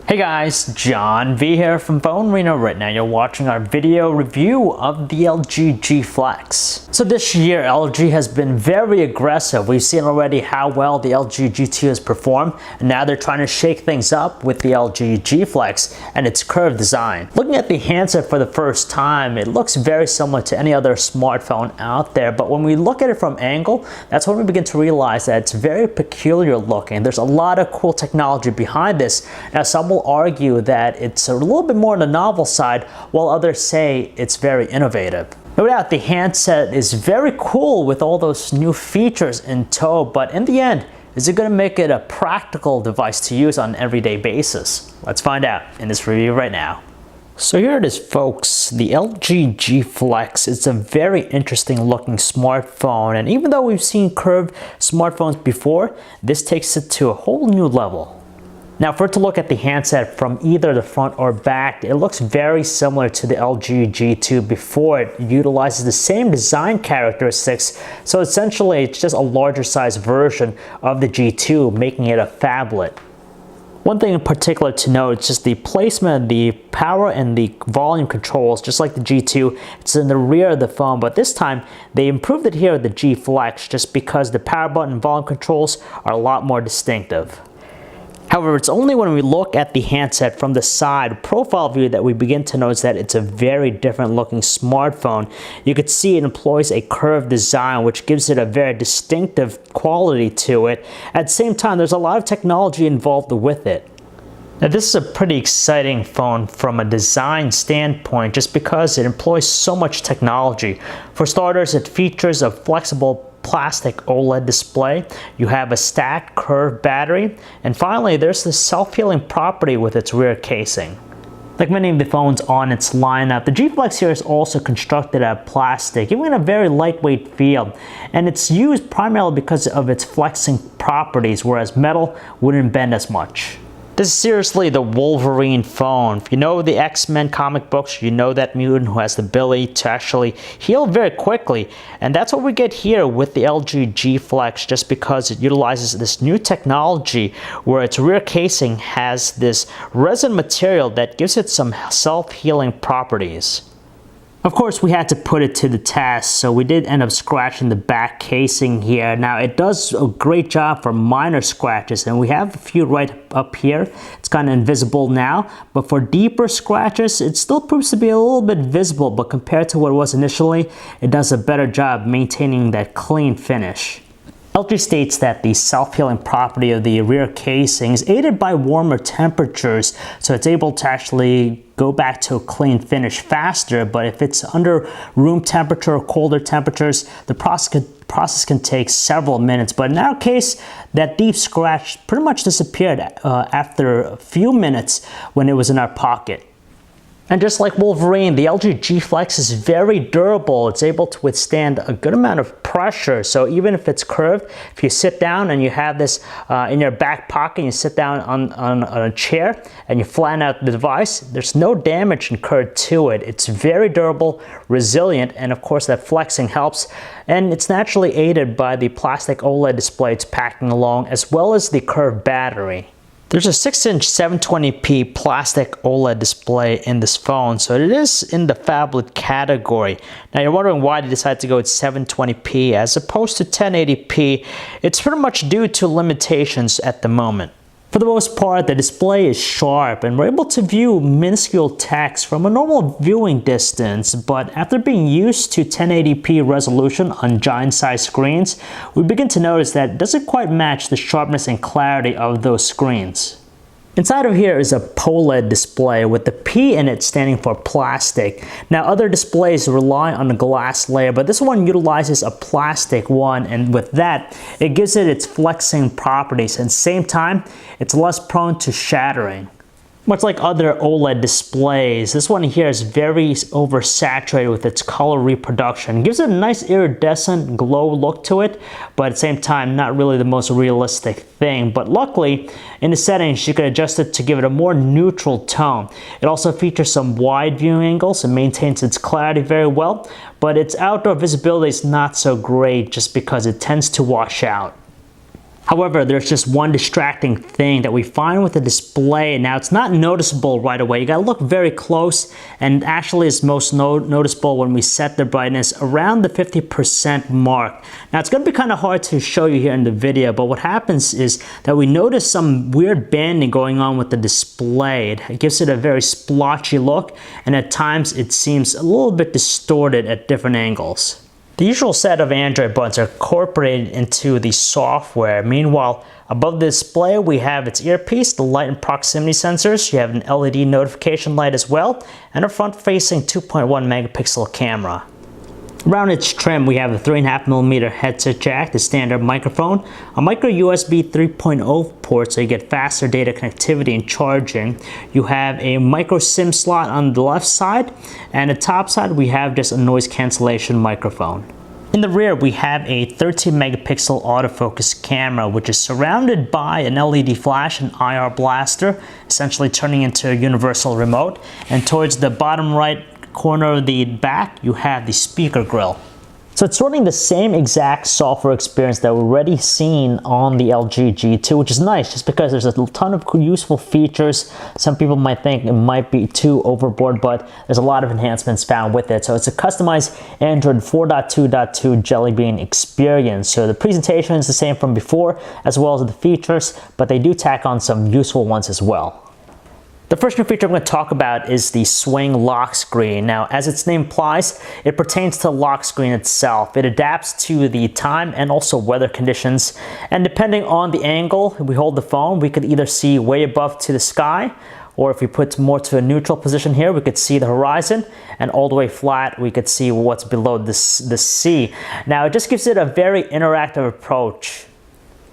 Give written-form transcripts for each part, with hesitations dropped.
Hey guys, John V here from Phone Reno. Right now you're watching our video review of the LG G Flex. So this year LG has been very aggressive. We've seen already how well the LG G2 has performed, and now they're trying to shake things up with the LG G Flex and its curved design. Looking at the handset for the first time, it looks very similar to any other smartphone out there, but when we look at it from angle, that's when we begin to realize that it's very peculiar looking. There's a lot of cool technology behind this. Now some will argue that it's a little bit more on the novel side, while others say it's very innovative. No doubt the handset is very cool with all those new features in tow, but in the end, is it going to make it a practical device to use on an everyday basis? Let's find out in this review right now. So here it is, folks, the LG G Flex. It's a very interesting looking smartphone, and even though we've seen curved smartphones before, this takes it to a whole new level. Now, for it to look at the handset from either the front or back, it looks very similar to the LG G2 before. It utilizes the same design characteristics, so essentially it's just a larger size version of the G2, making it a phablet. One thing in particular to note is just the placement of the power and the volume controls. Just like the G2, it's in the rear of the phone, but this time they improved it here with the G Flex just because the power button and volume controls are a lot more distinctive. However, it's only when we look at the handset from the side profile view that we begin to notice that it's a very different looking smartphone. You could see it employs a curved design, which gives it a very distinctive quality to it. At the same time, there's a lot of technology involved with it. Now, this is a pretty exciting phone from a design standpoint just because it employs so much technology. For starters, it features a flexible plastic OLED display. You have a stacked curved battery, and finally there's the self-healing property with its rear casing. Like many of the phones on its lineup, the G Flex here is also constructed out of plastic, giving it a very lightweight feel, and it's used primarily because of its flexing properties, whereas metal wouldn't bend as much. This is seriously the Wolverine phone. If you know the X-Men comic books, you know that mutant who has the ability to actually heal very quickly. And that's what we get here with the LG G Flex, just because it utilizes this new technology where its rear casing has this resin material that gives it some self-healing properties. Of course, we had to put it to the test, so we did end up scratching the back casing here. Now, it does a great job for minor scratches, and we have a few right up here. It's kind of invisible now, but for deeper scratches, it still proves to be a little bit visible, but compared to what it was initially, it does a better job maintaining that clean finish. LG states that the self-healing property of the rear casing is aided by warmer temperatures, so it's able to actually go back to a clean finish faster, but if it's under room temperature or colder temperatures, the process can take several minutes. But in our case, that deep scratch pretty much disappeared after a few minutes when it was in our pocket. And just like Wolverine, the LG G Flex is very durable. It's able to withstand a good amount of pressure. So even if it's curved, if you sit down and you have this in your back pocket, and you sit down on a chair and you flatten out the device, there's no damage incurred to it. It's very durable, resilient, and of course that flexing helps. And it's naturally aided by the plastic OLED display it's packing along, as well as the curved battery. There's a 6-inch 720p plastic OLED display in this phone, so it is in the phablet category. Now you're wondering why they decided to go with 720p as opposed to 1080p. It's pretty much due to limitations at the moment. For the most part, the display is sharp and we're able to view minuscule text from a normal viewing distance, but after being used to 1080p resolution on giant-sized screens, we begin to notice that it doesn't quite match the sharpness and clarity of those screens. Inside of here is a POLED display with the P in it standing for plastic. Now other displays rely on a glass layer, but this one utilizes a plastic one, and with that, it gives it its flexing properties, and at the same time, it's less prone to shattering. Much like other OLED displays, this one here is very oversaturated with its color reproduction. It gives it a nice iridescent glow look to it, but at the same time, not really the most realistic thing. But luckily, in the settings, you can adjust it to give it a more neutral tone. It also features some wide viewing angles and maintains its clarity very well, but its outdoor visibility is not so great just because it tends to wash out. However, there's just one distracting thing that we find with the display. Now, it's not noticeable right away. You gotta look very close, and actually it's most noticeable when we set the brightness around the 50% mark. Now, it's gonna be kind of hard to show you here in the video, but what happens is that we notice some weird banding going on with the display. It gives it a very splotchy look, and at times it seems a little bit distorted at different angles. The usual set of Android buttons are incorporated into the software. Meanwhile, above the display, we have its earpiece, the light and proximity sensors. You have an LED notification light as well, and a front-facing 2.1 megapixel camera. Around its trim, we have a 3.5mm headset jack, the standard microphone, a micro USB 3.0 port so you get faster data connectivity and charging. You have a micro SIM slot on the left side, and the top side we have just a noise cancellation microphone. In the rear, we have a 13 megapixel autofocus camera, which is surrounded by an LED flash and IR blaster, essentially turning into a universal remote. And towards the bottom right corner of the back, you have the speaker grill. So it's running the same exact software experience that we've already seen on the LG G2, which is nice just because there's a ton of useful features. Some people might think it might be too overboard, but there's a lot of enhancements found with it. So it's a customized Android 4.2.2 Jelly Bean experience. So the presentation is the same from before, as well as the features, but they do tack on some useful ones as well. The first new feature I'm going to talk about is the swing lock screen. Now, as its name implies, it pertains to the lock screen itself. It adapts to the time and also weather conditions. And depending on the angle we hold the phone, we could either see way above to the sky, or if we put more to a neutral position here, we could see the horizon, and all the way flat, we could see what's below the sea. Now, it just gives it a very interactive approach.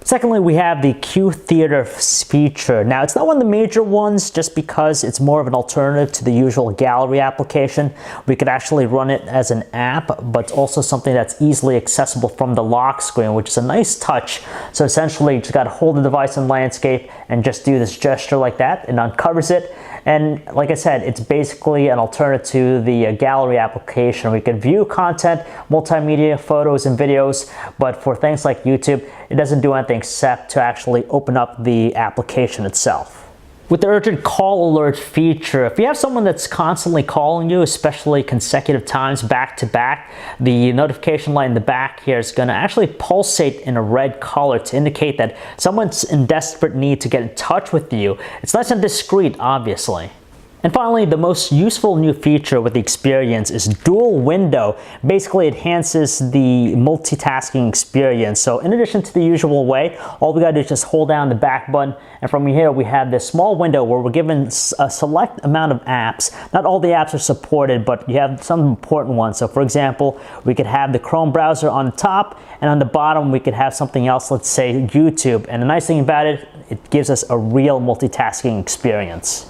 Secondly, we have the Q Theater feature. Now, it's not one of the major ones just because it's more of an alternative to the usual gallery application. We could actually run it as an app, but also something that's easily accessible from the lock screen, which is a nice touch. So essentially, you just got to hold the device in landscape and just do this gesture like that. It uncovers it. And like I said, it's basically an alternative to the gallery application. We can view content, multimedia, photos, and videos, but for things like YouTube, it doesn't do anything except to actually open up the application itself. With the urgent call alert feature, if you have someone that's constantly calling you, especially consecutive times back to back, the notification light in the back here is going to actually pulsate in a red color to indicate that someone's in desperate need to get in touch with you. It's nice and discreet, obviously. And finally, the most useful new feature with the experience is dual window. Basically, it enhances the multitasking experience. So in addition to the usual way, all we gotta do is just hold down the back button, and from here we have this small window where we're given a select amount of apps. Not all the apps are supported, but you have some important ones. So for example, we could have the Chrome browser on the top, and on the bottom we could have something else, let's say YouTube. And the nice thing about it, it gives us a real multitasking experience.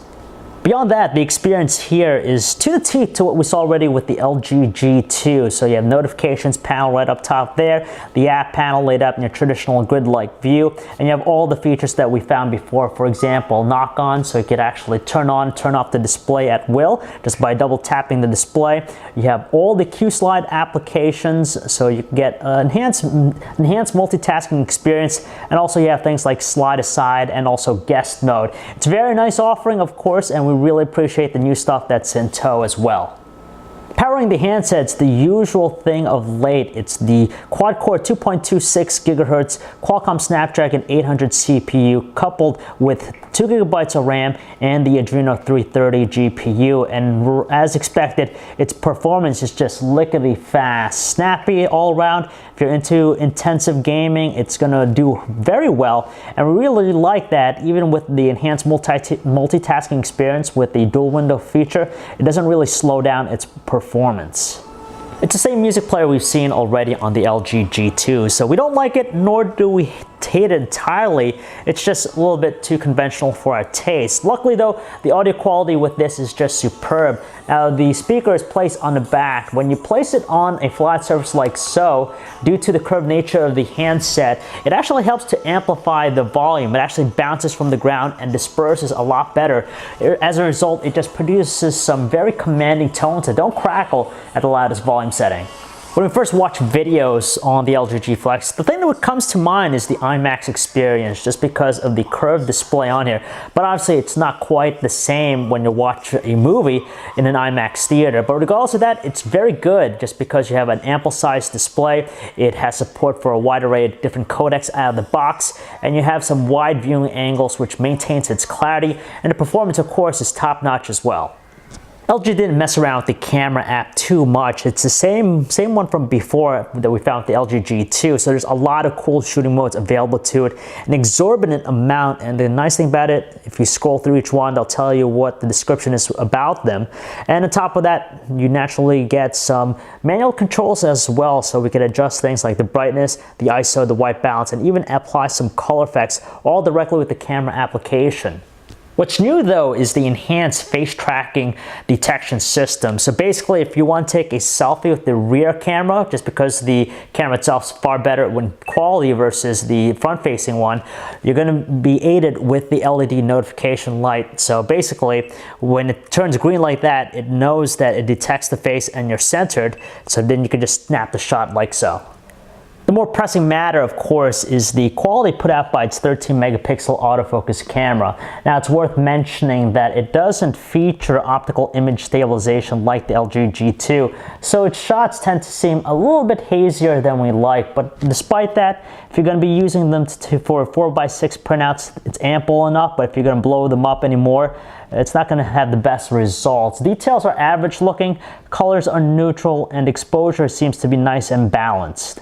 Beyond that, the experience here is to the T to what we saw already with the LG G2. So you have notifications panel right up top there, the app panel laid out in your traditional grid-like view, and you have all the features that we found before. For example, knock on, so you could actually turn on, turn off the display at will just by double tapping the display. You have all the Q-Slide applications, so you can get enhanced multitasking experience, and also you have things like slide aside and also guest mode. It's a very nice offering, of course, and we really appreciate the new stuff that's in tow as well. Powering the handset's the usual thing of late. It's the quad-core 2.26 GHz Qualcomm Snapdragon 800 CPU coupled with 2 GB of RAM and the Adreno 330 GPU. And as expected, its performance is just lickety fast. Snappy all around. If you're into intensive gaming, it's gonna do very well. And we really like that, even with the enhanced multitasking experience with the dual window feature, it doesn't really slow down its performance. It's the same music player we've seen already on the LG G2, so we don't like it, nor do we hate it entirely. It's just a little bit too conventional for our taste. Luckily though, the audio quality with this is just superb. Now the speaker is placed on the back. When you place it on a flat surface like so, due to the curved nature of the handset, it actually helps to amplify the volume. It actually bounces from the ground and disperses a lot better. As a result, it just produces some very commanding tones that don't crackle at the loudest volume setting. When we first watch videos on the LG G Flex, the thing that comes to mind is the IMAX experience, just because of the curved display on here. But obviously it's not quite the same when you watch a movie in an IMAX theater. But regardless of that, it's very good just because you have an ample size display. It has support for a wide array of different codecs out of the box, and you have some wide viewing angles which maintains its clarity, and the performance of course is top notch as well. LG didn't mess around with the camera app too much. It's the same one from before that we found with the LG G2. So there's a lot of cool shooting modes available to it, an exorbitant amount. And the nice thing about it, if you scroll through each one, they'll tell you what the description is about them. And on top of that, you naturally get some manual controls as well. So we can adjust things like the brightness, the ISO, the white balance, and even apply some color effects all directly with the camera application. What's new though is the enhanced face tracking detection system. So basically, if you want to take a selfie with the rear camera, just because the camera itself is far better when quality versus the front-facing one, you're going to be aided with the LED notification light. So basically, when it turns green like that, it knows that it detects the face and you're centered. So then you can just snap the shot like so. The more pressing matter, of course, is the quality put out by its 13 megapixel autofocus camera. Now, it's worth mentioning that it doesn't feature optical image stabilization like the LG G2, so its shots tend to seem a little bit hazier than we like. But despite that, if you're going to be using them for 4x6 printouts, it's ample enough. But if you're going to blow them up anymore, it's not going to have the best results. Details are average looking, colors are neutral, and exposure seems to be nice and balanced.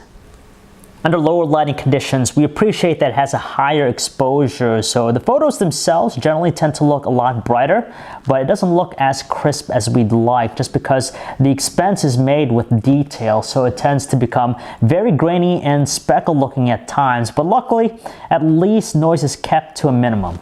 Under lower lighting conditions, we appreciate that it has a higher exposure, so the photos themselves generally tend to look a lot brighter, but it doesn't look as crisp as we'd like, just because the expense is made with detail, so it tends to become very grainy and speckled looking at times. But luckily, at least noise is kept to a minimum.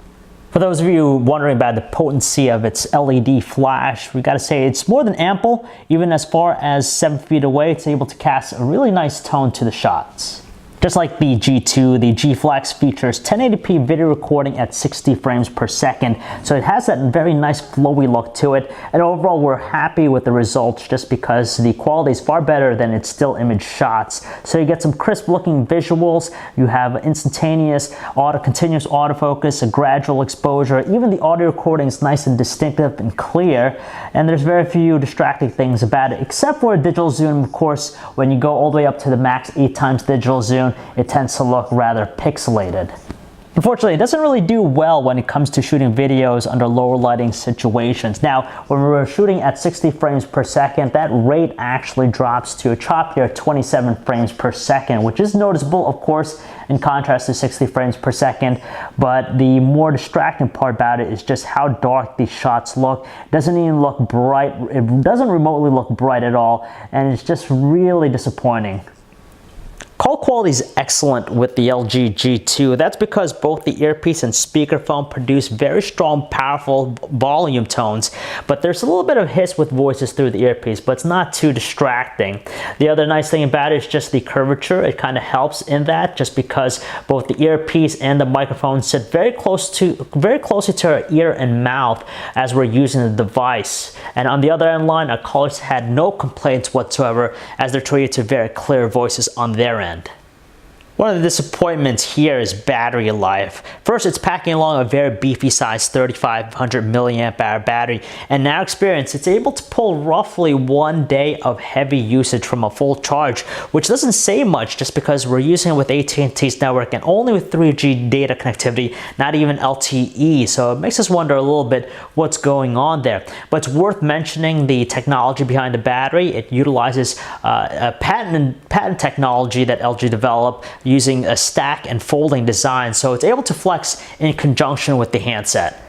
For those of you wondering about the potency of its LED flash, we gotta say it's more than ample. Even as far as 7 feet away, it's able to cast a really nice tone to the shots. Just like the G2, the G Flex features 1080p video recording at 60 frames per second, so it has that very nice flowy look to it, and overall we're happy with the results just because the quality is far better than its still image shots. So you get some crisp looking visuals, you have instantaneous continuous autofocus, a gradual exposure, even the audio recording is nice and distinctive and clear, and there's very few distracting things about it, except for a digital zoom. Of course, when you go all the way up to the max 8x digital zoom, it tends to look rather pixelated. Unfortunately, it doesn't really do well when it comes to shooting videos under lower lighting situations. Now, when we're shooting at 60 frames per second, that rate actually drops to a choppier 27 frames per second, which is noticeable, of course, in contrast to 60 frames per second. But the more distracting part about it is just how dark these shots look. It doesn't even look bright. It doesn't remotely look bright at all, and it's just really disappointing. Call quality is excellent with the LG G2. That's because both the earpiece and speakerphone produce very strong, powerful volume tones, but there's a little bit of hiss with voices through the earpiece, but it's not too distracting. The other nice thing about it is just the curvature. It kind of helps in that, just because both the earpiece and the microphone sit very closely to our ear and mouth as we're using the device. And on the other end line, our callers had no complaints whatsoever, as they're treated to very clear voices on their end. One of the disappointments here is battery life. First, it's packing along a very beefy size 3500 milliamp hour battery, and in our experience, it's able to pull roughly 1 day of heavy usage from a full charge, which doesn't say much just because we're using it with AT&T's network and only with 3G data connectivity, not even LTE, so it makes us wonder a little bit what's going on there. But it's worth mentioning the technology behind the battery. It utilizes a patent technology that LG developed using a stack and folding design, so it's able to flex in conjunction with the handset.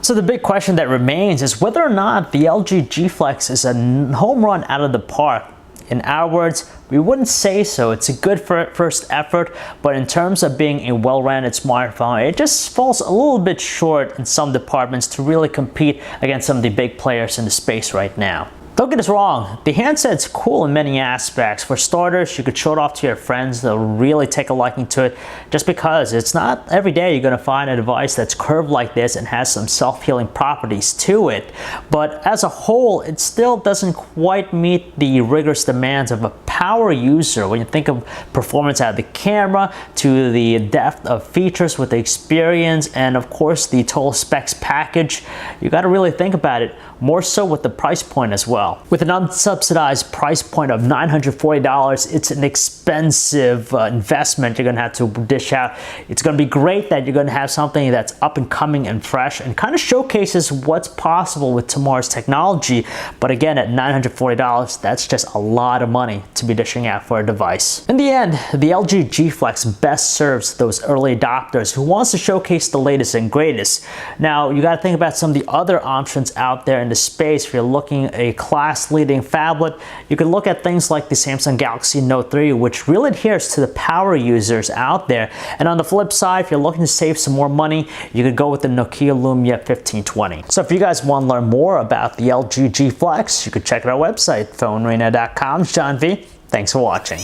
So the big question that remains is whether or not the LG G Flex is a home run out of the park. In our words, we wouldn't say so. It's a good first effort, but in terms of being a well-rounded smartphone, it just falls a little bit short in some departments to really compete against some of the big players in the space right now. Don't get us wrong, the handset's cool in many aspects. For starters, you could show it off to your friends. They'll really take a liking to it just because it's not every day you're going to find a device that's curved like this and has some self-healing properties to it. But as a whole, it still doesn't quite meet the rigorous demands of a power user when you think of performance out of the camera, to the depth of features with the experience, and of course the total specs package. You got to really think about it, more so with the price point as well. With an unsubsidized price point of $940, it's an expensive investment you're going to have to dish out. It's going to be great that you're going to have something that's up and coming and fresh and kind of showcases what's possible with tomorrow's technology. But again, at $940, that's just a lot of money to be dishing out for a device. In the end, the LG G Flex best serves those early adopters who wants to showcase the latest and greatest. Now, you got to think about some of the other options out there in the space. If you're looking at a class-leading phablet, you can look at things like the Samsung Galaxy Note 3, which really adheres to the power users out there. And on the flip side, if you're looking to save some more money, you could go with the Nokia Lumia 1520. So if you guys want to learn more about the LG G Flex, you could check out our website, PhoneArena.com. John V. Thanks for watching.